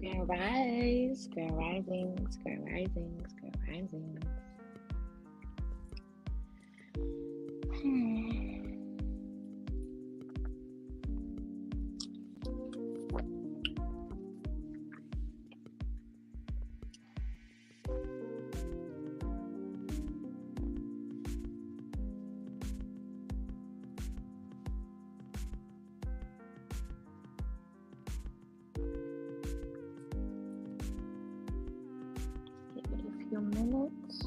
Grand Rise, Grand Risings, Grand Risings, Grand Risings. Hmm. Give it a few minutes.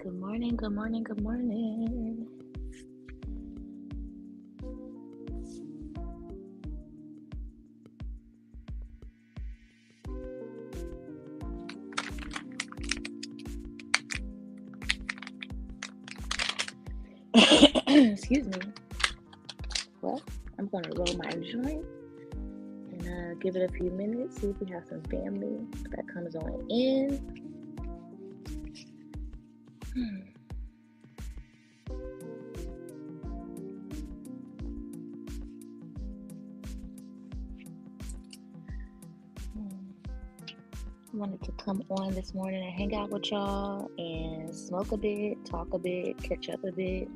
Good morning, good morning, good morning. Excuse me. Well, I'm going to roll my joint and give it a few minutes, see if we have some family that comes on in. Wanted to come on this morning and hang out with y'all and smoke a bit, talk a bit, catch up a bit.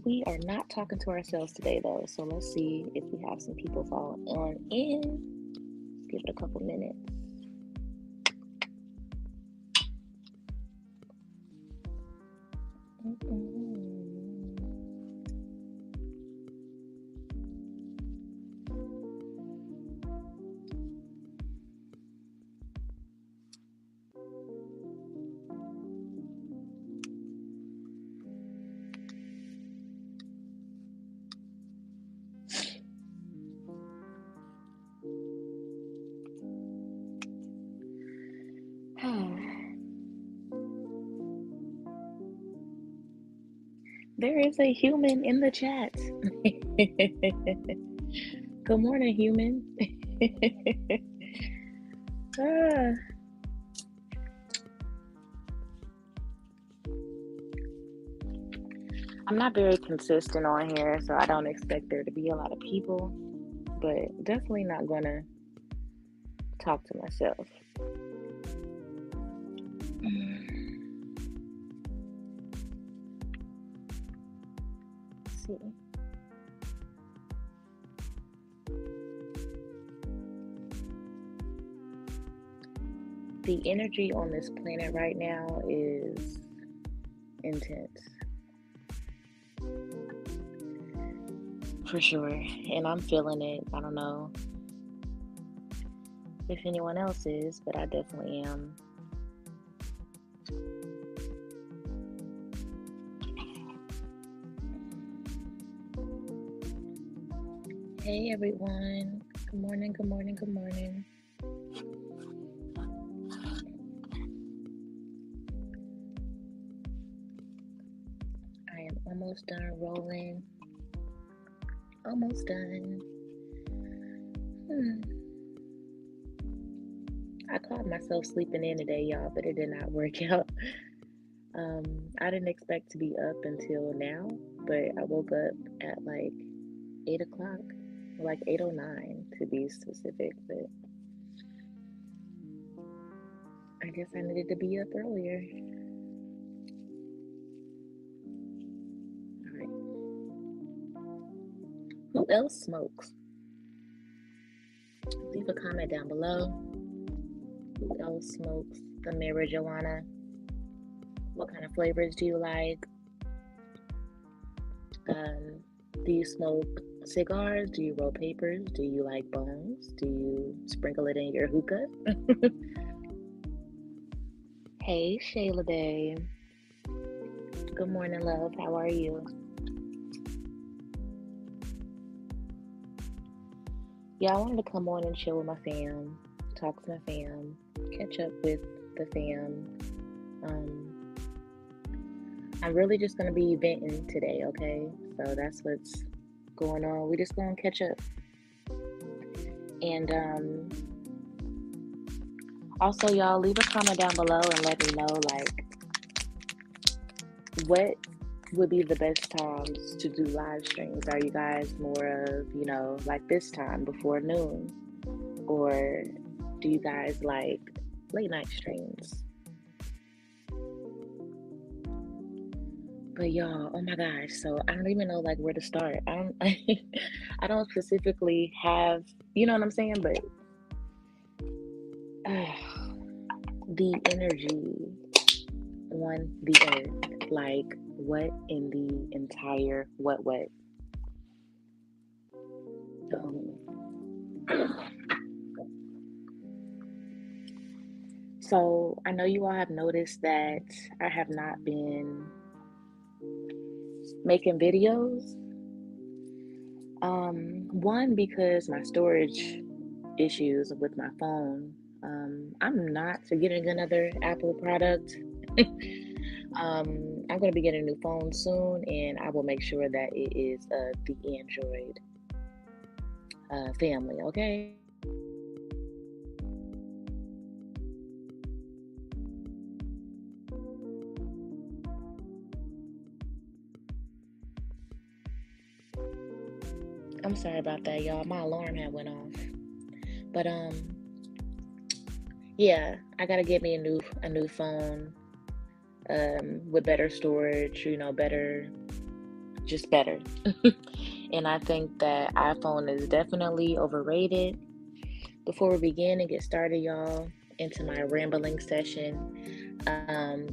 We are not talking to ourselves today though, so let's see if we have some people fall on in. Let's give it a couple minutes. There is a human in the chat. Good morning, human. I'm not very consistent on here, so I don't expect there to be a lot of people, but definitely not gonna talk to myself. Let's see. The energy on this planet right now is intense. For sure. And I'm feeling it. I don't know if anyone else is, but I definitely am. Hey everyone. Good morning, good morning, good morning. I am almost done rolling. Almost done. I caught myself sleeping in today, y'all, but it did not work out. I didn't expect to be up until now, but I woke up at like 8 o'clock, like 8:09 to be specific. But I guess I needed to be up earlier. All right. Who else smokes? Leave a comment down below. Who else smokes the marijuana? What kind of flavors do you like? Um, do you smoke cigars? Do you roll papers? Do you like bones? Do you sprinkle it in your hookah? Hey, Shayla Day. Good morning, love. How are you? Yeah, I wanted to come on and chill with my fam, talk to my fam, catch up with the fam. Um, I'm really just gonna be venting today, okay? So that's what's going on. We just gonna catch up. And also, y'all, leave a comment down below and let me know, like, what would be the best times to do live streams? Are you guys more of, like this time before noon? Or do you guys like late night streams? But y'all, oh my gosh, so I don't even know like where to start. I don't I don't specifically have, you know what I'm saying, but the energy on the earth, like what in the entire what? So I know you all have noticed that I have not been making videos. One, because my storage issues with my phone. I'm not getting another Apple product. I'm going to be getting a new phone soon, and I will make sure that it is the Android family, okay? I'm sorry about that, y'all. My alarm had went off. But yeah, I gotta get me a new phone with better storage, just better. And I think that iPhone is definitely overrated. Before we begin and get started, y'all, into my rambling session,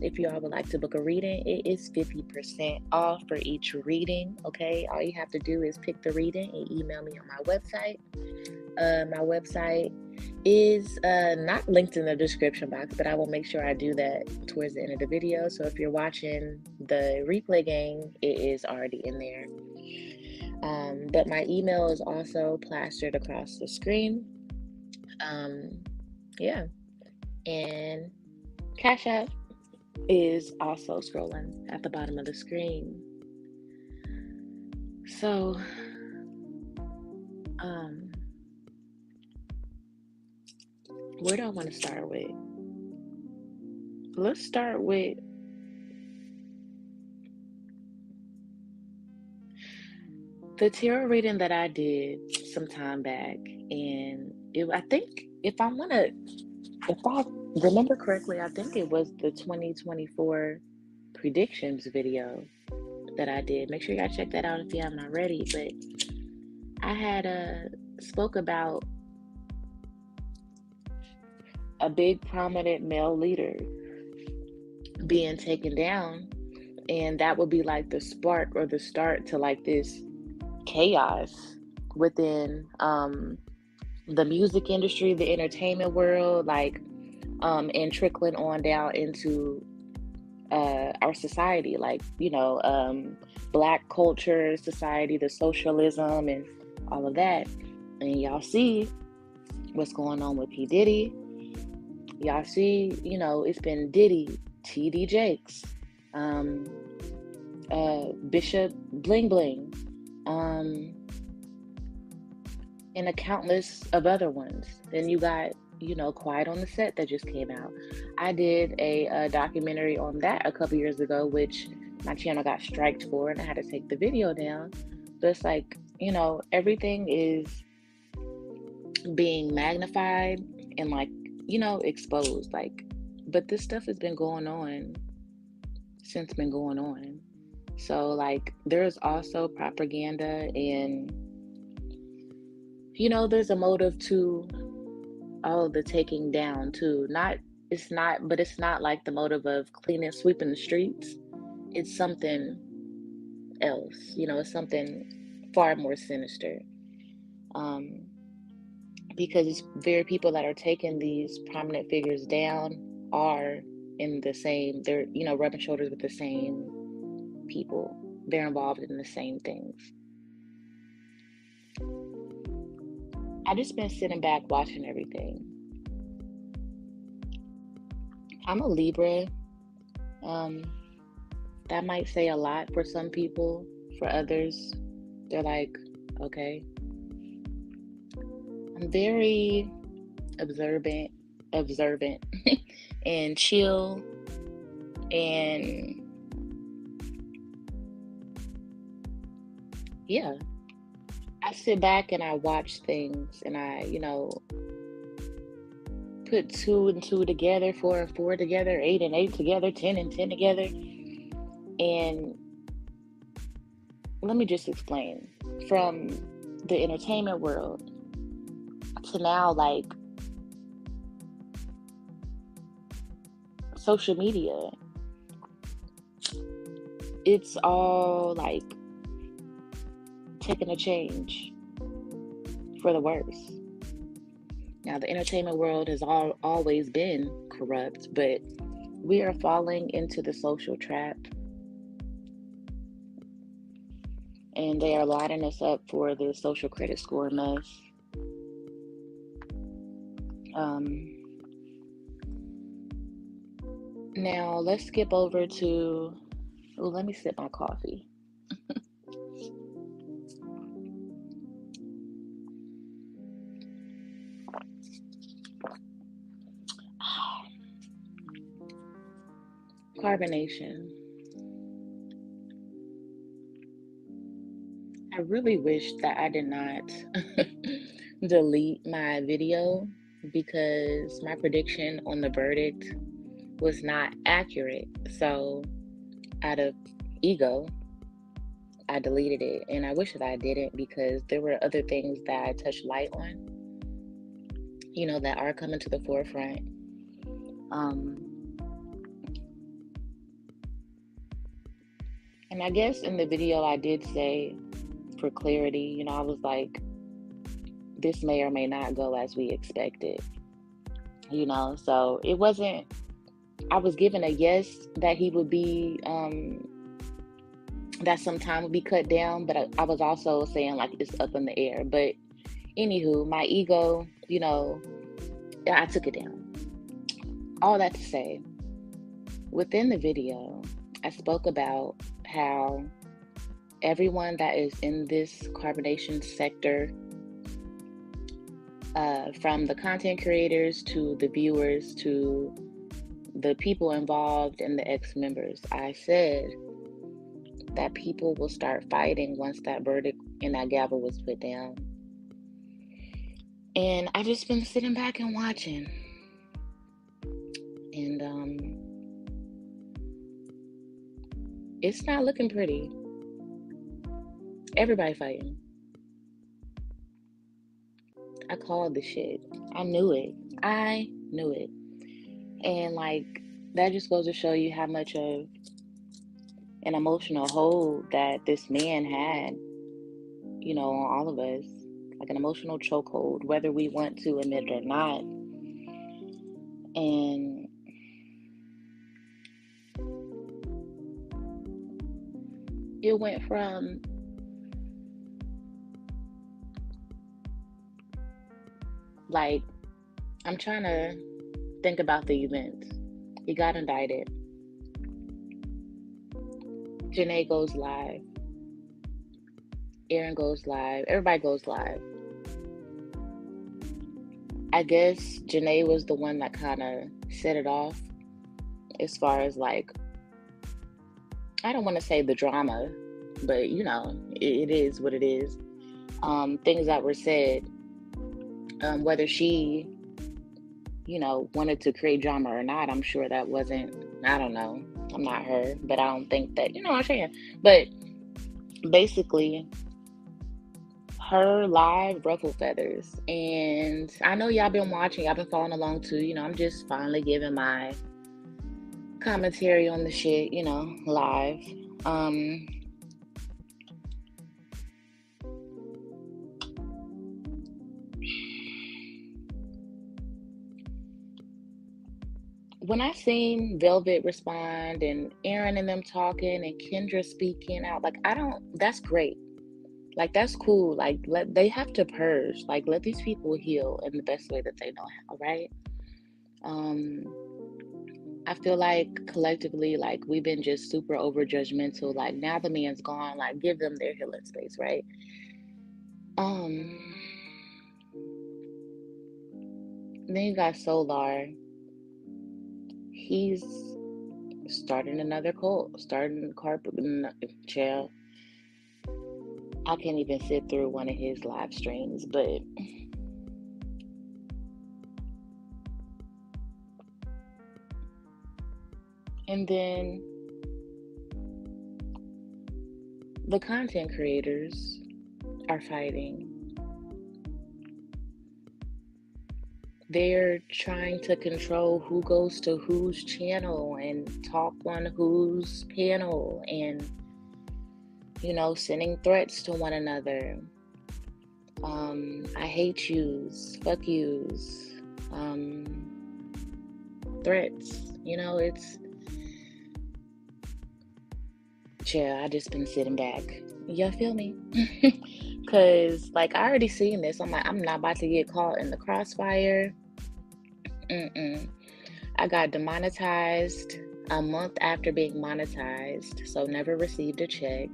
if y'all would like to book a reading, it is 50% off for each reading. Okay, all you have to do is pick the reading and email me on my website. My website is not linked in the description box, but I will make sure I do that towards the end of the video. So if you're watching the replay gang, it is already in there. But my email is also plastered across the screen. Yeah, and Cash App is also scrolling at the bottom of the screen. So, where do I want to start with? Let's start with the tarot reading that I did some time back, and I think if I remember correctly, I think it was the 2024 predictions video that I did. Make sure y'all check that out if you haven't already. But I had spoke about a big prominent male leader being taken down, and that would be like the spark or the start to like this chaos within the music industry, the entertainment world, like and trickling on down into our society, like Black culture, society, the socialism, and all of that. And y'all see what's going on with P. Diddy. Y'all see, it's been Diddy, TD Jakes, Bishop Bling Bling, and a countless of other ones. Then you got, Quiet on the Set that just came out. I did a documentary on that a couple years ago, which my channel got striked for, and I had to take the video down. So it's like, everything is being magnified and like, exposed. Like, but this stuff has been going on since been going on. So like there's also propaganda and there's a motive to all of the taking down too. It's not like the motive of cleaning, sweeping the streets. It's something else, it's something far more sinister. Um, because it's very people that are taking these prominent figures down are in the same, they're, rubbing shoulders with the same people. They're involved in the same things. I just been sitting back watching everything. I'm a Libra. That might say a lot for some people. For others, they're like, okay. I'm very observant, and chill, and yeah. I sit back and I watch things, and I, put 2 and 2 together, 4 and 4 together, 8 and 8 together, 10 and 10 together. And let me just explain. From the entertainment world to now, like, social media, it's all like taking a change for the worse. Now, the entertainment world has always been corrupt, but we are falling into the social trap. And they are lining us up for the social credit score mess. Now, let's skip over to... Oh, let me sip my coffee. Carbonation. I really wish that I did not delete my video, because my prediction on the verdict was not accurate. So out of ego, I deleted it, and I wish that I didn't, because there were other things that I touched light on, that are coming to the forefront. And I guess in the video I did say, for clarity, I was like, this may or may not go as we expected, so it wasn't, I was given a yes that he would be, that some time would be cut down, but I was also saying like it's up in the air. But anywho, my ego, I took it down. All that to say, within the video, I spoke about how everyone that is in this carbonation sector, from the content creators to the viewers to the people involved and the ex-members, I said that people will start fighting once that verdict and that gavel was put down. And I just been sitting back and watching. And it's not looking pretty. Everybody fighting. I called the shit. I knew it. And like, that just goes to show you how much of an emotional hold that this man had, on all of us. Like an emotional chokehold, whether we want to admit it or not. And it went from like, I'm trying to think about the events. He got indicted. Janae goes live. Aaron goes live. Everybody goes live. I guess Janae was the one that kind of set it off as far as like, I don't want to say the drama, but it is what it is. Things that were said, whether she, wanted to create drama or not, I'm sure that wasn't, I don't know. I'm not her, but I don't think that, what I'm saying. But basically, her live ruffled feathers. And I know y'all been watching, y'all been following along too. I'm just finally giving my commentary on the shit, live. When I seen Velvet respond and Aaron and them talking and Kendra speaking out, like, that's great. Like, that's cool. Like, they have to purge. Like, let these people heal in the best way that they know how, right? I feel like collectively, like, we've been just super over judgmental. Like, now the man's gone, like, give them their healing space, right? Then you got Solar. He's starting another cult, starting carpet chair. I can't even sit through one of his live streams, but and then the content creators are fighting. They're trying to control who goes to whose channel and talk on whose panel and, sending threats to one another. I hate yous, fuck yous, threats. I just been sitting back. Y'all feel me? Cause like I already seen this. I'm like, I'm not about to get caught in the crossfire. I got demonetized a month after being monetized, so never received a check.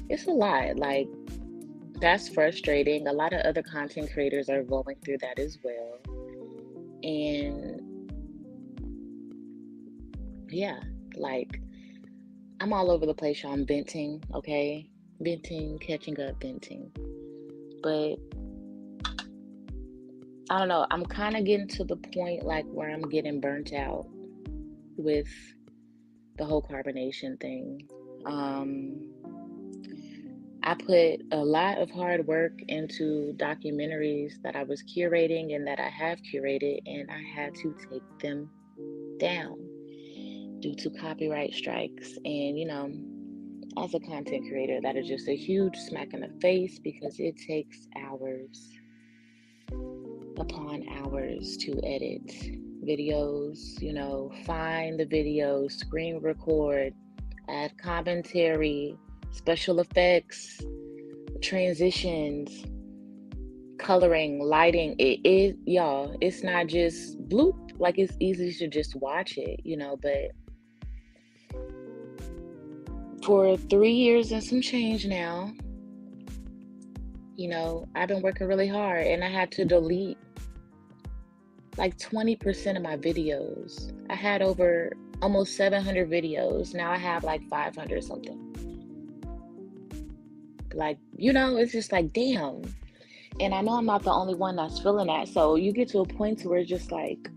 It's a lot. Like, that's frustrating. A lot of other content creators are going through that as well. And yeah, like, I'm all over the place, y'all. I'm venting, okay? Venting, catching up, venting. But I don't know. I'm kind of getting to the point like where I'm getting burnt out with the whole carbonation thing. I put a lot of hard work into documentaries that I was curating and that I have curated, and I had to take them down due to copyright strikes. And, as a content creator, that is just a huge smack in the face because it takes hours upon hours to edit videos, find the videos, screen record, add commentary, special effects, transitions, coloring, lighting. Y'all, it's not just bloop. Like, it's easy to just watch it, but for 3 years and some change now, I've been working really hard and I had to delete like 20% of my videos. I had over almost 700 videos. Now I have like 500 something. Like, it's just like, damn. And I know I'm not the only one that's feeling that. So you get to a point where it's just like,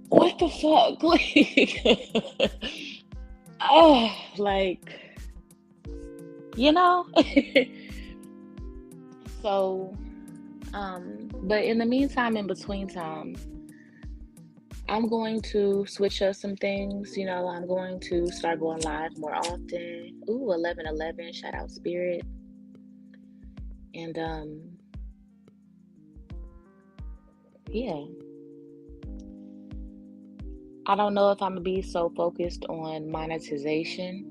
what the fuck? Like, like, So, but in the meantime, in between time, I'm going to switch up some things. I'm going to start going live more often. Ooh, 11:11, shout out Spirit. And yeah. I don't know if I'm gonna be so focused on monetization.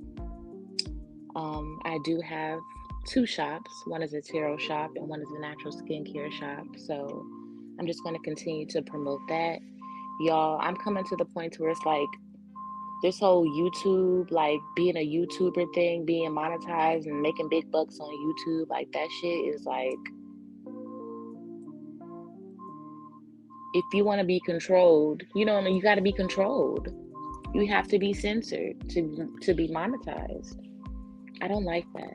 I do have 2 shops. One is a tarot shop and one is a natural skincare shop. So I'm just going to continue to promote that. Y'all, I'm coming to the point where it's like this whole YouTube, like being a YouTuber thing, being monetized and making big bucks on YouTube, like that shit is like, if you want to be controlled, you know, you got to be controlled. You have to be censored to be monetized. I don't like that.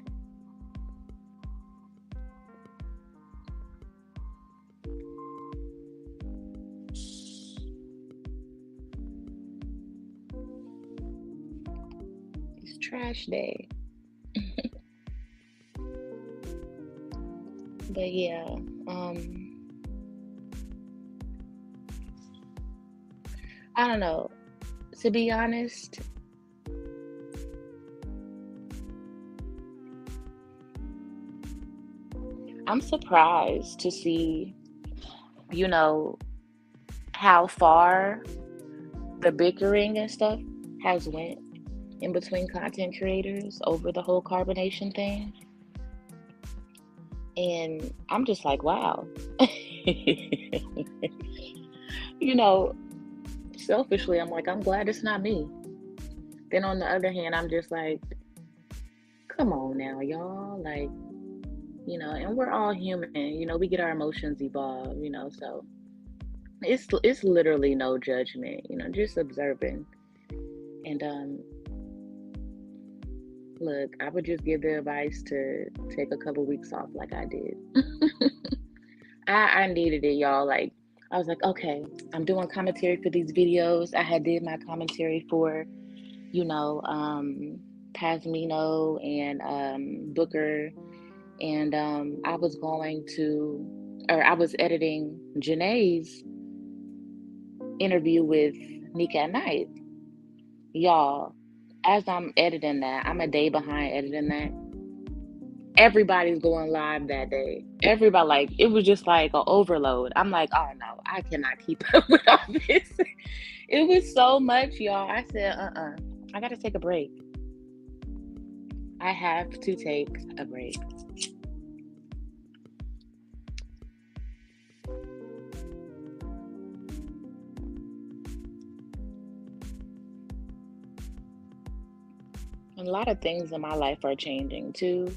It's trash day. But yeah, I don't know. To be honest, I'm surprised to see, you know, how far the bickering and stuff has went in between content creators over the whole carbonation thing. And I'm just like, wow. You know, selfishly, I'm like, I'm glad it's not me. Then on the other hand, I'm just like, come on now, y'all. Like, and we're all human, we get our emotions evolve, so it's literally no judgment, just observing. And look, I would just give the advice to take a couple weeks off like I did. I needed it, y'all. Like, I was like, okay, I'm doing commentary for these videos. I had did my commentary for, Pasmino and Booker, and I was editing Janae's interview with Nika at Night. Y'all, as I'm editing that, I'm a day behind editing that. Everybody's going live that day. Everybody, like, it was just like an overload. I'm like, oh no, I cannot keep up with all this. It was so much, y'all. I said, I gotta take a break. I have to take a break. And a lot of things in my life are changing too.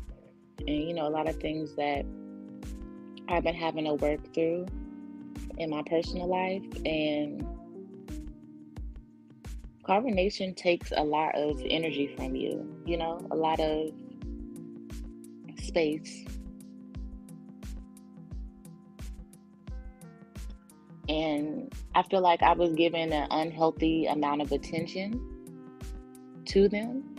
And, a lot of things that I've been having to work through in my personal life. And carbonation takes a lot of energy from you, a lot of space. And I feel like I was given an unhealthy amount of attention to them.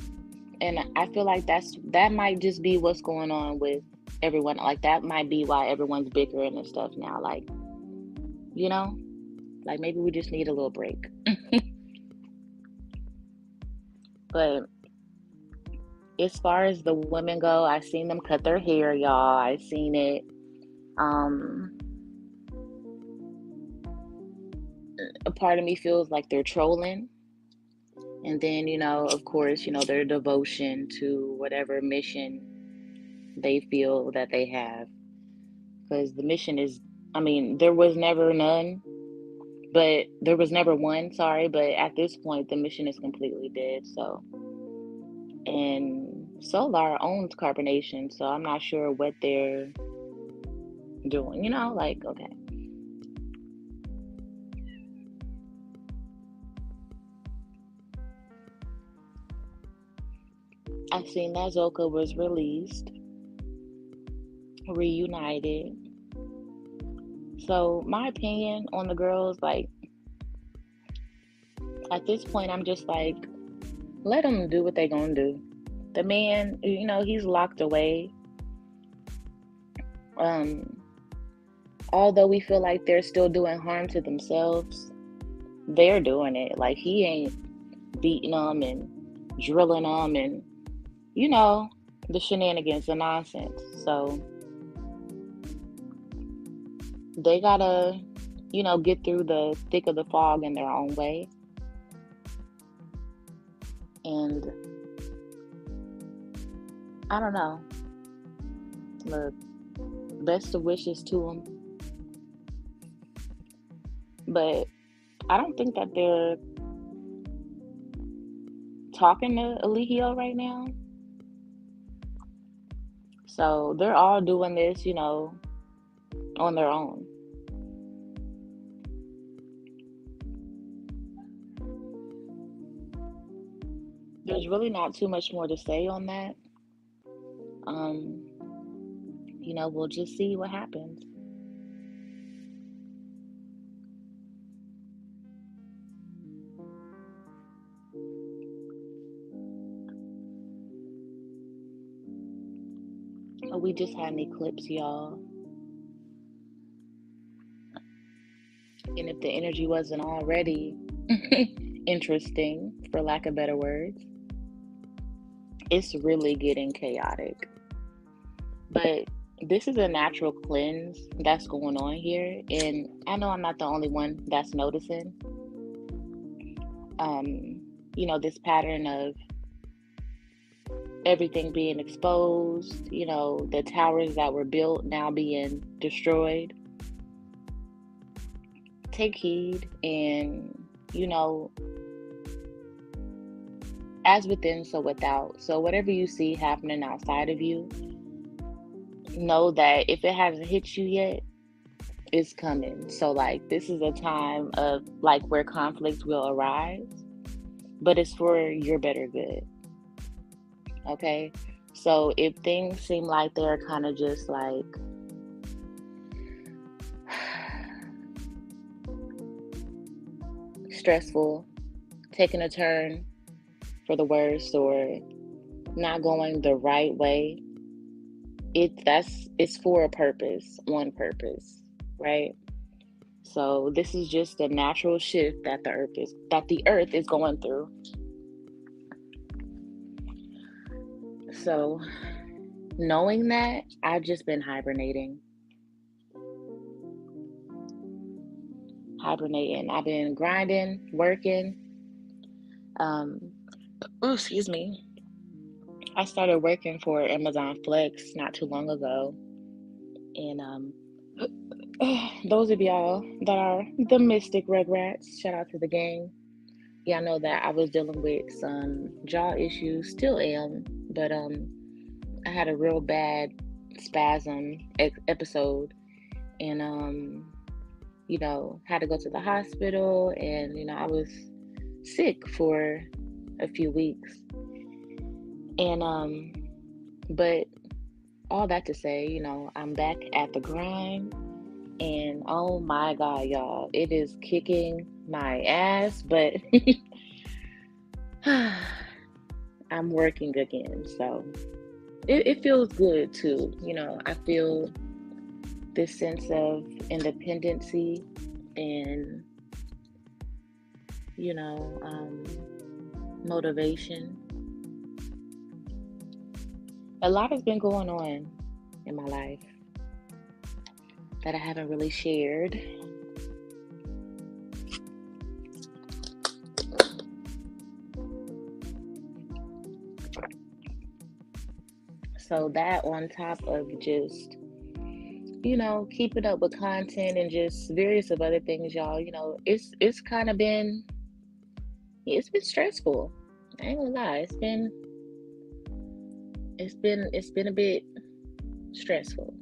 And I feel like that might just be what's going on with everyone. Like, that might be why everyone's bickering and stuff now. Like, like, maybe we just need a little break. But as far as the women go, I seen them cut their hair, y'all. I seen it. A part of me feels like they're trolling. And then, of course, their devotion to whatever mission they feel that they have. Because the mission is, there was never none, but there was never one, sorry. But at this point, the mission is completely dead. So, and Solar owns carbonation, so I'm not sure what they're doing, like, okay. I seen that Zoka was released, reunited. So my opinion on the girls, like, at this point, I'm just like, let them do what they gonna do. The man, he's locked away. Although we feel like they're still doing harm to themselves, they're doing it. Like, he ain't beating them and drilling them and, the shenanigans, the nonsense. So they gotta, get through the thick of the fog in their own way. And I don't know. Look, best of wishes to them. But I don't think that they're talking to Eligio right now. So they're all doing this, on their own. there's really not too much more to say on that. Um, we'll just see what happens. We just had an eclipse, y'all. And if the energy wasn't already interesting, for lack of better words, it's really getting chaotic. But this is a natural cleanse that's going on here. And I know I'm not the only one that's noticing. This pattern of everything being exposed, the towers that were built now being destroyed. Take heed and, as within, so without. So whatever you see happening outside of you, know that if it hasn't hit you yet, it's coming. So like this is a time of like where conflict will arise, but it's for your better good. Okay? So if things seem like they're kind of just like stressful, taking a turn for the worse, or not going the right way, it's for a purpose, one purpose, right? So this is just a natural shift that the earth is going through. So knowing that, I've just been hibernating. I've been grinding, working. Excuse me. I started working for Amazon Flex not too long ago. And those of y'all that are the Mystic Rugrats, shout out to the gang. Y'all know that I was dealing with some jaw issues, still am, but I had a real bad spasm episode, and had to go to the hospital, and I was sick for a few weeks, and but all that to say, I'm back at the grind, and oh my God, y'all, it is kicking my ass, but I'm working again, so it feels good too. I feel this sense of independency and motivation. A lot has been going on in my life that I haven't really shared. So that on top of just, keeping up with content and just various of other things, y'all, it's kind of been, it's been stressful. I ain't gonna lie, it's been a bit stressful.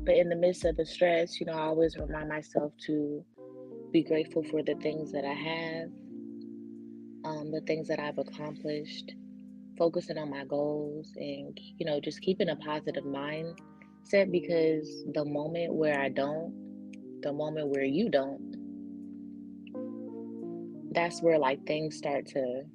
But in the midst of the stress, I always remind myself to be grateful for the things that I have, the things that I've accomplished, focusing on my goals, and just keeping a positive mindset, because the moment where I don't, the moment where you don't, that's where like things start to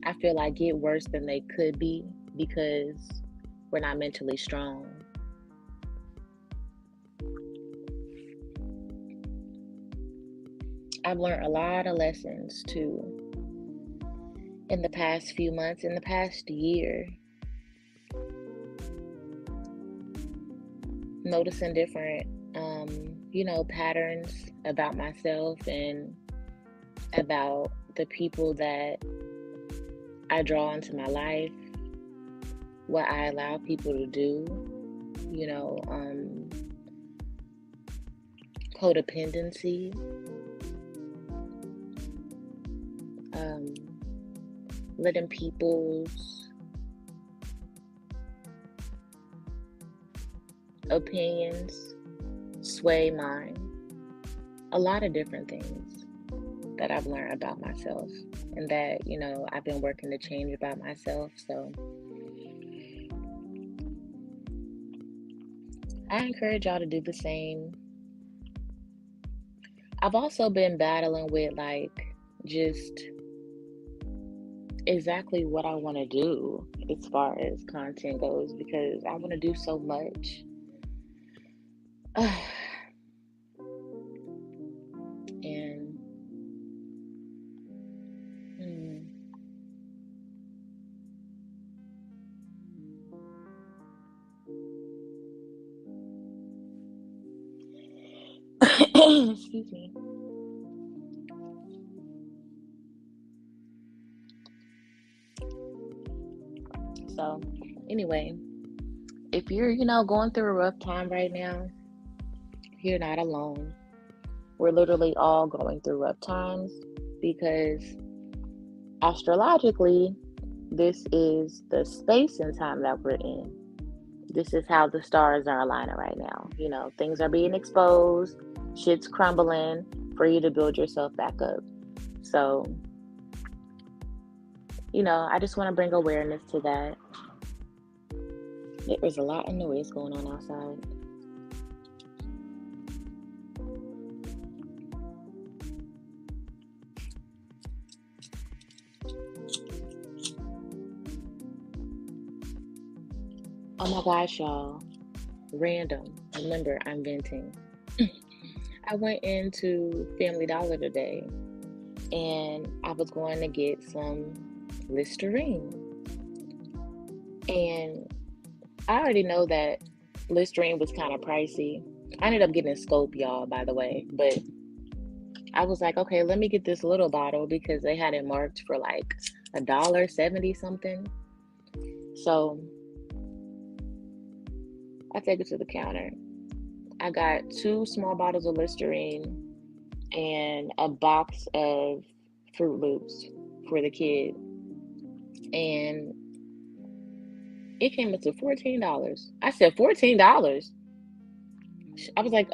I feel like get worse than they could be, because we're not mentally strong. I've learned a lot of lessons too in the past few months, in the past year. Noticing different, patterns about myself and about the people that I draw into my life, what I allow people to do, codependency, letting people's opinions sway mine. A lot of different things that I've learned about myself and that, I've been working to change about myself. So I encourage y'all to do the same. I've also been battling with just exactly what I want to do as far as content goes because I want to do so much. And excuse me. So, anyway, if you're, going through a rough time right now, you're not alone. We're literally all going through rough times because astrologically, this is the space and time that we're in. This is how the stars are aligning right now. Things are being exposed, shit's crumbling for you to build yourself back up. So, I just want to bring awareness to that. There's a lot of noise going on outside. Oh my gosh, y'all. Random. Remember, I'm venting. I went into Family Dollar today and I was going to get some Listerine. And I already know that Listerine was kind of pricey. I ended up getting a scope, y'all, by the way. But I was like, okay, let me get this little bottle because they had it marked for $1.70 something. So I take it to the counter. I got 2 small bottles of Listerine and a box of Fruit Loops for the kid. And it came up to $14. I said, $14? I was like,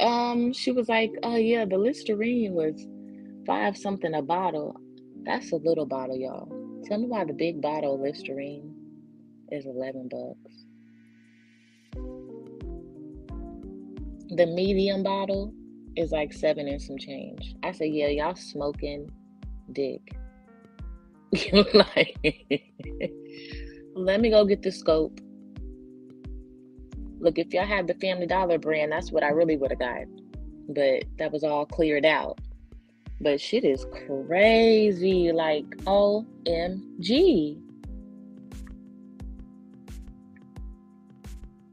she was like, oh yeah, the Listerine was $5 something a bottle. That's a little bottle, y'all. Tell me why the big bottle of Listerine is $11. The medium bottle is $7 and some change. I said, yeah, y'all smoking dick. Let me go get the scope. Look, if y'all had the Family Dollar brand, that's what I really would have got. But that was all cleared out. But shit is crazy. OMG.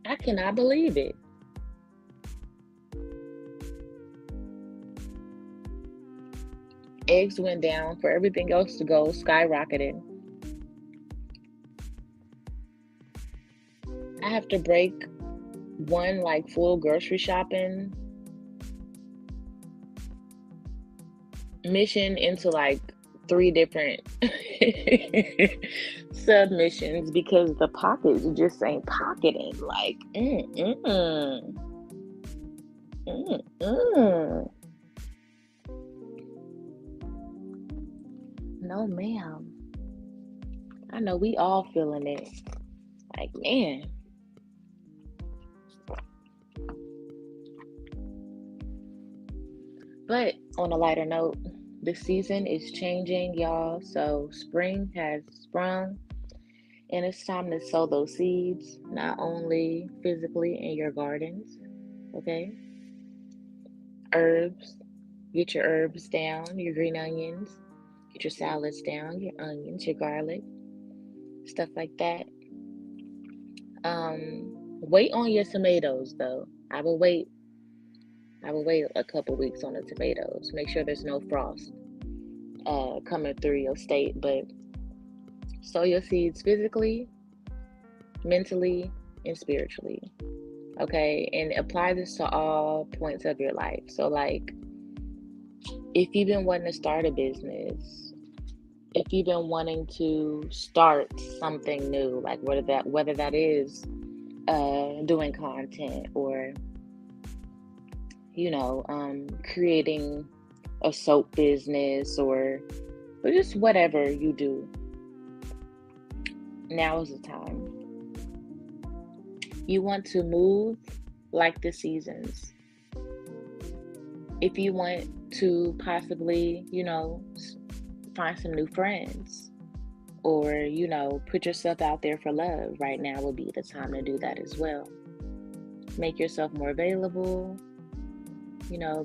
I cannot believe it. Eggs went down for everything else to go, skyrocketed. I have to break one full grocery shopping mission into 3 different submissions because the pockets just ain't pocketing. No, ma'am. I know we all feeling it. Man. But on a lighter note, the season is changing, y'all. So spring has sprung and it's time to sow those seeds, not only physically in your gardens, okay? Herbs, get your herbs down, your green onions, get your salads down, your onions, your garlic, stuff like that. Wait on your tomatoes though. I will wait a couple weeks on the tomatoes. Make sure there's no frost coming through your state. But sow your seeds physically, mentally, and spiritually. Okay, and apply this to all points of your life. So if you've been wanting to start a business, if you've been wanting to start something new, whether that is doing content or creating a soap business or just whatever you do. Now is the time. You want to move like the seasons. If you want to possibly, find some new friends or, put yourself out there for love, right now would be the time to do that as well. Make yourself more available,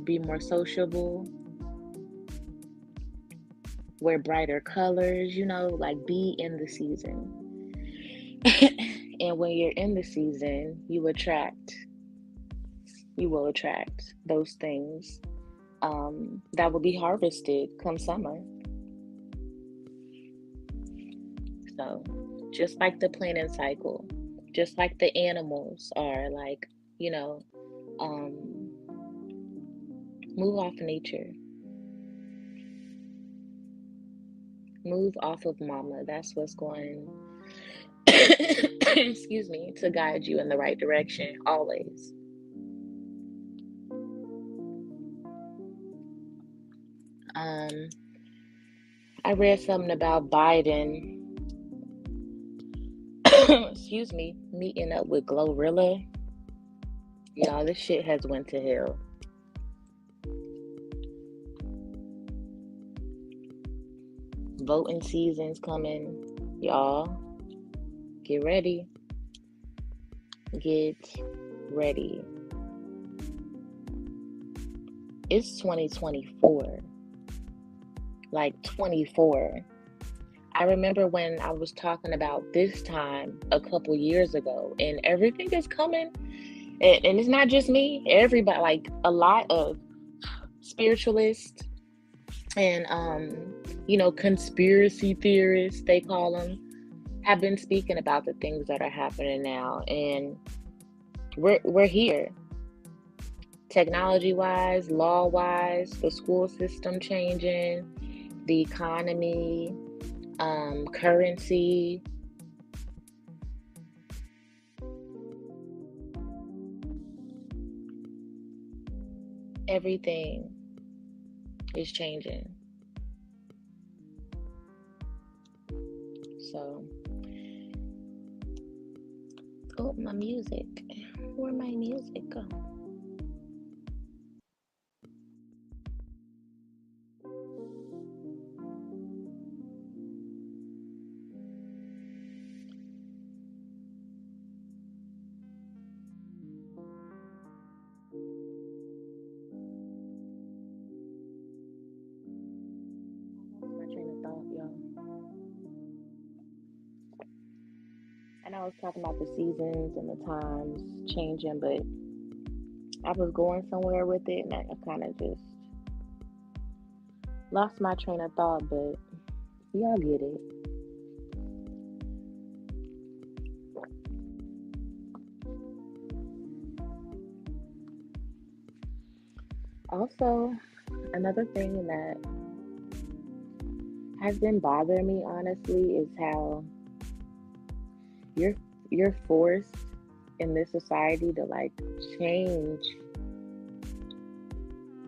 be more sociable, wear brighter colors, like be in the season. And when you're in the season, you will attract those things that will be harvested come summer. So just like the planting cycle, just like the animals are like, move off nature. Move off of mama. That's what's going, excuse me, to guide you in the right direction always. I read something about Biden, excuse me, meeting up with Glorilla. Y'all, this shit has went to hell. Voting season's coming. Y'all, get ready. Get ready. It's 2024. Like 24. I remember when I was talking about this time a couple years ago, and everything is coming. And it's not just me, everybody, like a lot of spiritualists and, conspiracy theorists, they call them, have been speaking about the things that are happening now. And we're here. Technology-wise, law-wise, the school system changing, the economy, currency. Everything is changing. So, oh, my music. Where'd my music go? My train of thought, y'all. And I was talking about the seasons and the times changing, but I was going somewhere with it, and I kind of just lost my train of thought, but y'all get it. Also, another thing that has been bothering me, honestly, is how you're forced in this society to like change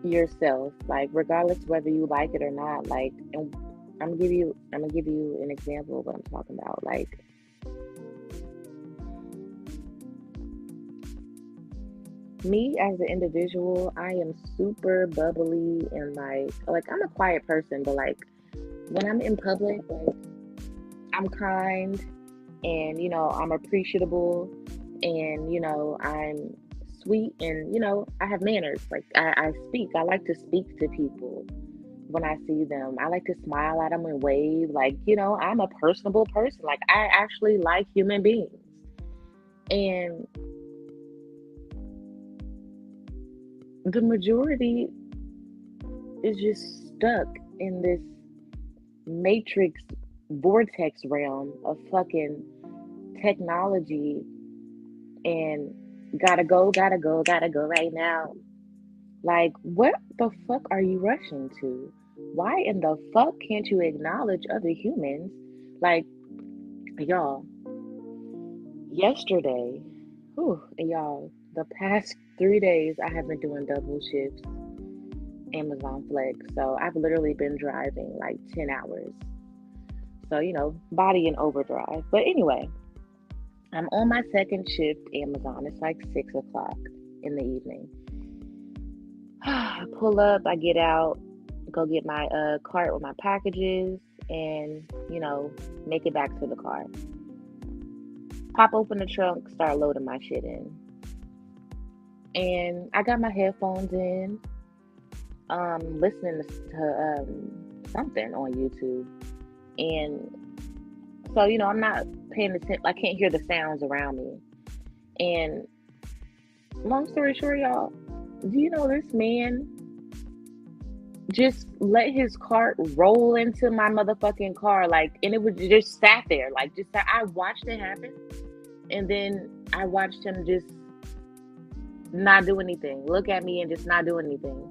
yourself, like regardless whether you like it or not. Like, and I'm gonna give you an example of what I'm talking about. Like, me as an individual, I am super bubbly and like I'm a quiet person, but like when I'm in public, like I'm kind and I'm appreciable and I'm sweet and I have manners. Like I speak. I like to speak to people when I see them. I like to smile at them and wave. Like, I'm a personable person. Like I actually like human beings. And the majority is just stuck in this matrix vortex realm of fucking technology and gotta go right now. Like, what the fuck are you rushing to? Why in the fuck can't you acknowledge other humans? Like, y'all, yesterday, y'all, the past 3 days, I have been doing double shifts, Amazon Flex. So I've literally been driving like 10 hours. So, body in overdrive. But anyway, I'm on my second shift, Amazon. It's like 6 o'clock in the evening. I pull up, I get out, go get my cart with my packages, and, make it back to the car. Pop open the trunk, start loading my shit in. And I got my headphones in, listening to something on YouTube. And so, I'm not paying attention. I can't hear the sounds around me. And long story short, y'all, do you know this man just let his cart roll into my motherfucking car, like, and it was just sat there, like, I watched it happen, and then I watched him just not do anything, look at me and just not do anything.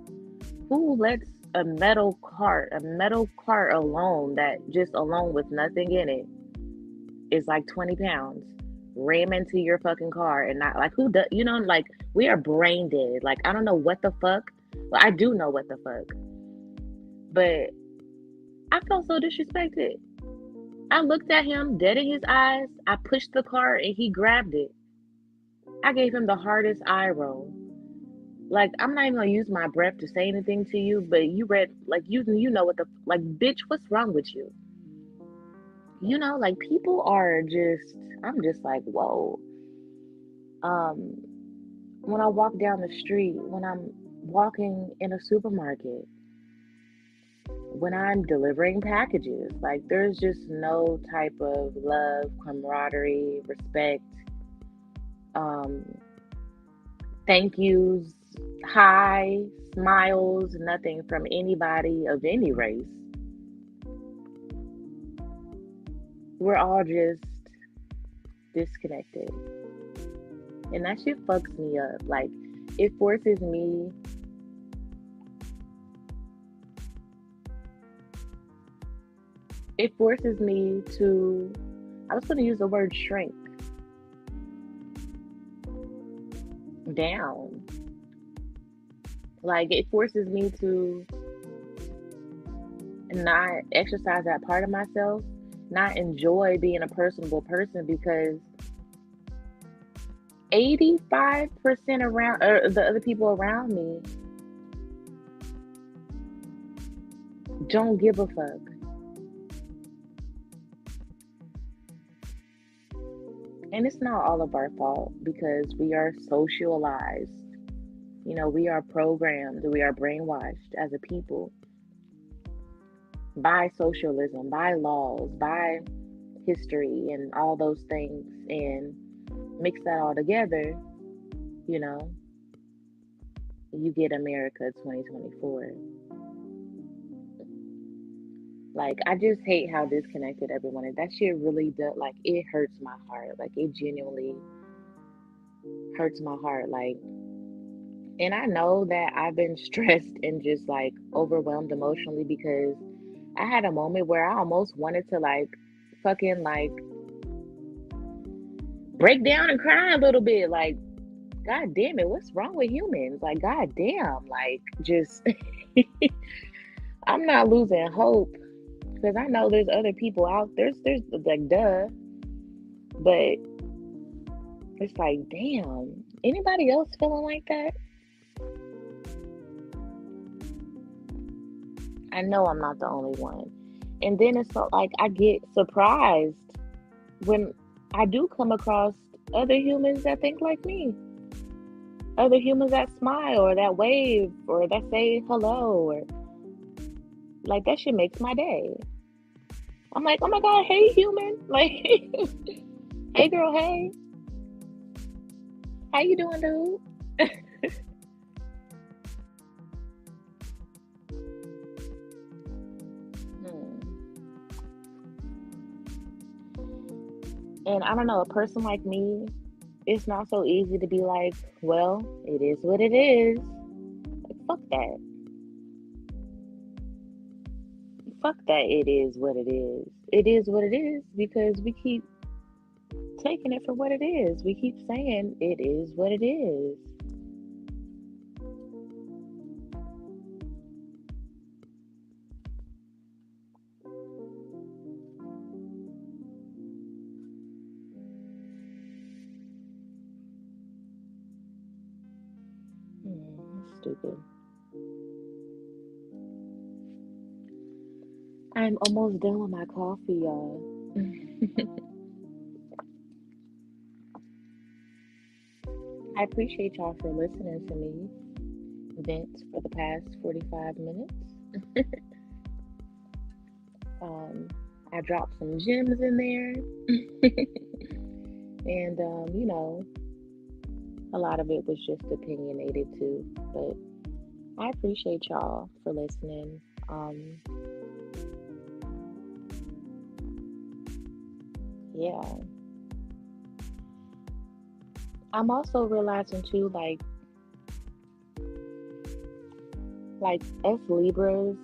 Who lets a metal cart alone, that just alone with nothing in it, is like 20 pounds, ram into your fucking car and not, like, who does, like, we are brain dead. Like, I don't know what the fuck. Well, I do know what the fuck. But I felt so disrespected. I looked at him dead in his eyes. I pushed the cart and he grabbed it. I gave him the hardest eye roll. Like, I'm not even gonna use my breath to say anything to you, but you read, like, you know what the, like, bitch, what's wrong with you? Like, people are just, I'm just like, whoa. When I walk down the street, when I'm walking in a supermarket, when I'm delivering packages, like, there's just no type of love, camaraderie, respect, thank yous, hi, smiles, nothing from anybody of any race. We're all just disconnected. And that shit fucks me up. Like, it forces me to, I was going to use the word shrink down. Like, it forces me to not exercise that part of myself, not enjoy being a personable person, because 85% around, or the other people around me, don't give a fuck. And it's not all of our fault, because we are socialized. We are programmed, we are brainwashed as a people by socialism, by laws, by history, and all those things. And mix that all together, you get America 2024. Like, I just hate how disconnected everyone is. That shit really does, like, it hurts my heart. Like, it genuinely hurts my heart. Like, and I know that I've been stressed and just, like, overwhelmed emotionally, because I had a moment where I almost wanted to, like, fucking, like, break down and cry a little bit. Like, God damn it, what's wrong with humans? Like, God damn, like, just, I'm not losing hope, because I know there's other people out there's like, duh, but it's like, damn, anybody else feeling like that? I know I'm not the only one. And then it's like, I get surprised when I do come across other humans that think like me, other humans that smile or that wave or that say hello, or, like, that shit makes my day. I'm like, oh my God, hey human, like, hey girl, hey, how you doing, dude? And I don't know, a person like me, it's not so easy to be like, well, it is what it is. Like, fuck that. Fuck that, it is what it is. It is what it is, because we keep taking it for what it is. We keep saying it is what it is. That's stupid. I'm almost done with my coffee, y'all. I appreciate y'all for listening to me vent for the past 45 minutes. Um, I dropped some gems in there. And, a lot of it was just opinionated too. But I appreciate y'all for listening. Yeah. I'm also realizing too, like us Libras,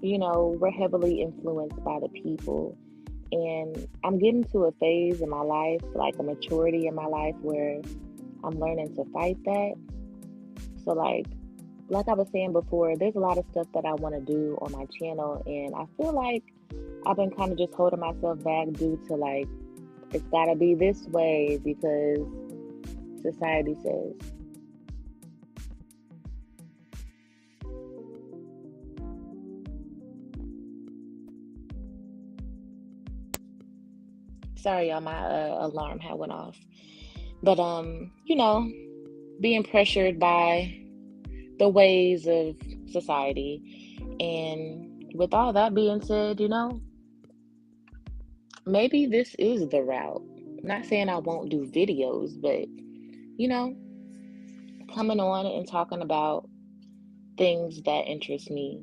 we're heavily influenced by the people. And I'm getting to a phase in my life, like a maturity in my life where I'm learning to fight that. So like I was saying before, there's a lot of stuff that I want to do on my channel, and I feel like I've been kind of just holding myself back due to like it's gotta be this way because society says. Sorry, y'all, my alarm had went off. But being pressured by the ways of society. And with all that being said, maybe this is the route. Not saying I won't do videos, but you know, coming on and talking about things that interest me,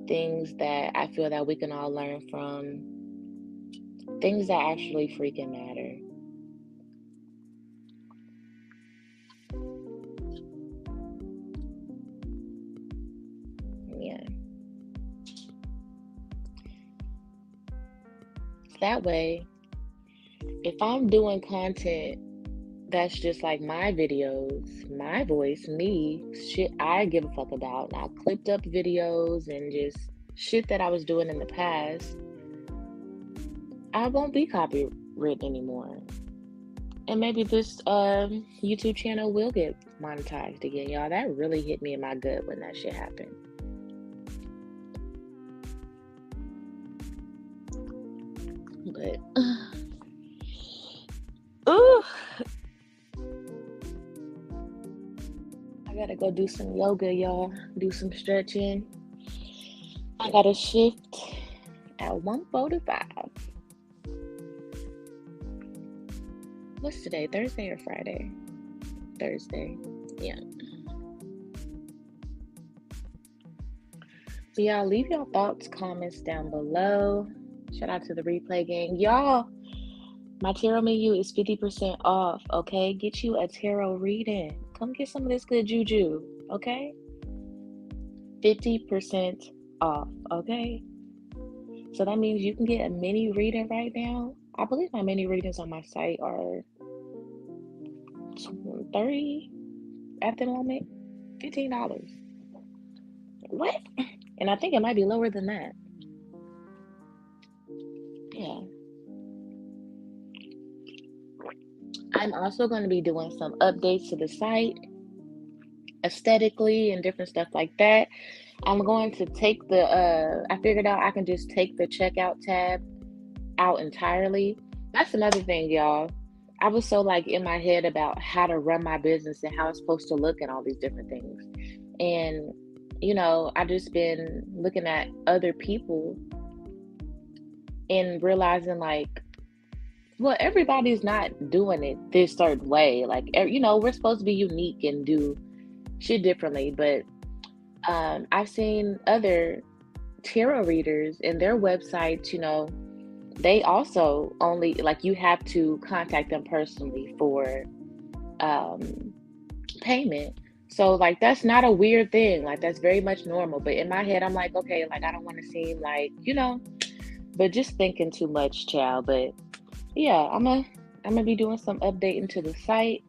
things that I feel that we can all learn from, things that actually freaking matter. Yeah. That way, if I'm doing content that's just like my videos, my voice, me, shit I give a fuck about. And I clipped up videos and just shit that I was doing in the past, I won't be copywritten anymore. And maybe this YouTube channel will get monetized again, y'all. That really hit me in my gut when that shit happened. But, ooh, I gotta go do some yoga, y'all. Do some stretching. I got a shift at 1:45. What's today? Thursday or Friday? Thursday. Yeah. So y'all leave your thoughts, comments down below. Shout out to the replay gang. Y'all, my tarot menu is 50% off, okay? Get you a tarot reading. Come get some of this good juju, okay? 50% off, okay? So that means you can get a mini reading right now. I believe my mini readings on my site are $30 at the moment. $15. What? And I think it might be lower than that. Yeah. I'm also going to be doing some updates to the site aesthetically and different stuff like that. I'm going to take I figured out I can just take the checkout tab out entirely. That's another thing, y'all. I was so like in my head about how to run my business and how it's supposed to look and all these different things. And, I just been looking at other people and realizing like, well, everybody's not doing it this certain way. Like, we're supposed to be unique and do shit differently. But I've seen other tarot readers and their websites, they also only like you have to contact them personally for payment. So like that's not a weird thing. Like that's very much normal. But in my head, I'm like, okay, like I don't want to seem like, But just thinking too much, child. But yeah, I'm gonna be doing some updating to the site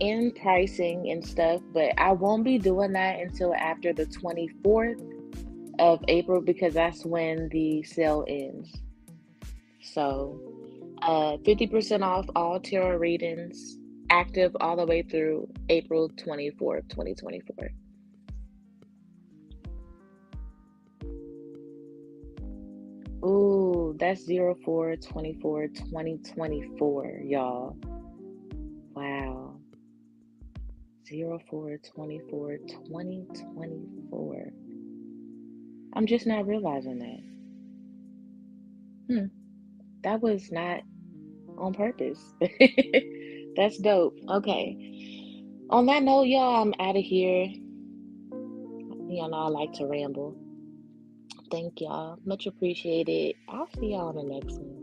and pricing and stuff, but I won't be doing that until after the 24th of April because that's when the sale ends. So, 50% off all tarot readings, active all the way through April 24th, 2024. Ooh, that's 04/24/2024, y'all. Wow. 04/24/2024. I'm just not realizing that. Hmm, that was not on purpose. That's dope. Okay. On that note, y'all, I'm out of here. Y'all know I like to ramble. Thank y'all. Much appreciated. I'll see y'all on the next one.